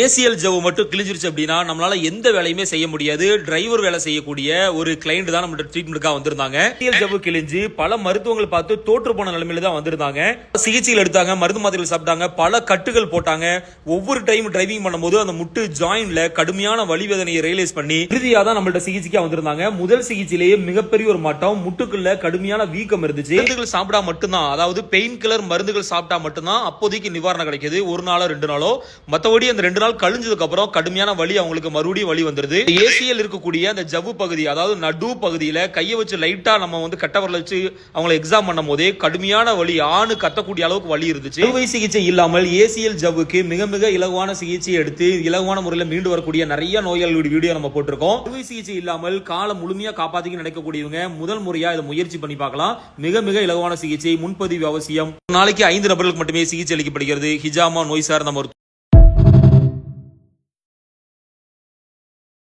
ACL ஜவ்வு மட்டும் கிழிஞ்சிருச்சு அப்படின்னா நம்மளால எந்த வேலையுமே செய்ய முடியாது. டிரைவர் வேலை செய்யக்கூடிய ஒரு கிளைண்ட் தான் நம்ம ட்ரீட்மெண்ட்காக வந்திருந்தாங்க. ஏசிஎல் ஜவ்வு கிழிஞ்சு பல மருத்துவங்கள் பார்த்து தோற்று போன நிலைமையில தான் வந்திருந்தாங்க. சிகிச்சைகள் எடுத்தாங்க, மருந்து மாத்திரைகள் சாப்பிட்டாங்க, பல கட்டுகள் போட்டாங்க. ஒவ்வொரு டைம் டிரைவிங் பண்ணும்போது அந்த முட்டு ஜாயின்ல கடுமையான வலி வேதனையை ரியலைஸ் பண்ணி இறுதியா தான் நம்மள்ட்ட சிகிச்சைக்கு வந்திருந்தாங்க. முதல் சிகிச்சையிலேயே மிகப்பெரிய ஒரு மாற்றம், முட்டுக்குள்ள கடுமையான வீக்கம் இருந்துச்சு. மருந்துகள் சாப்பிட்டா மட்டும்தான், அதாவது பெயின் கில்லர் மருந்துகள் சாப்பிட்டா மட்டும்தான் அப்போதைக்கு நிவாரணம் கிடைக்குது. ஒரு நாளோ 2 நாளோ, மற்றபடி அந்த 2 நாள் கழிஞ்சதுக்கு அப்புறம் கடுமையான வலி அவங்களுக்கு மறுபடியும் வலி வந்துருது. ஏசிஎல் இருக்கக்கூடிய அந்த ஜவ்வு பகுதி, அதாவது நடு பகுதியில கையை வச்சு லைட்டா நம்ம கட்டவரல வச்சு அவங்களை எக்ஸாம் பண்ணும் போதே கடுமையான வலி, ஆணு கத்தக்கூடிய அளவுக்கு வலி இருந்துச்சு. அறுவை சிகிச்சை இல்லாமல் ஏசிஎல் ஜவ்வுக்கு மிக மிக இலகுவான சிகிச்சை எடுத்து இலகுவான முறையில் மீண்டு வரக்கூடிய நிறைய நோயாளிகளுடைய வீடியோ நம்ம போட்டிருக்கோம். அறுவை சிகிச்சை இல்லாமல் காலம் முழுமையா காப்பாத்திக்க நினைக்கக்கூடியவங்க முதல் முறையா இதை முயற்சி பண்ணி பார்க்கலாம். மிக மிக இலகுவான சிகிச்சை, முன்பதிவு அவசியம். நாளைக்கு 5 நபர்களுக்கு மட்டுமே சிகிச்சை அளிக்கப்படுகிறது. ஹிஜாமா நோய் சார்ந்த மருத்துவம்.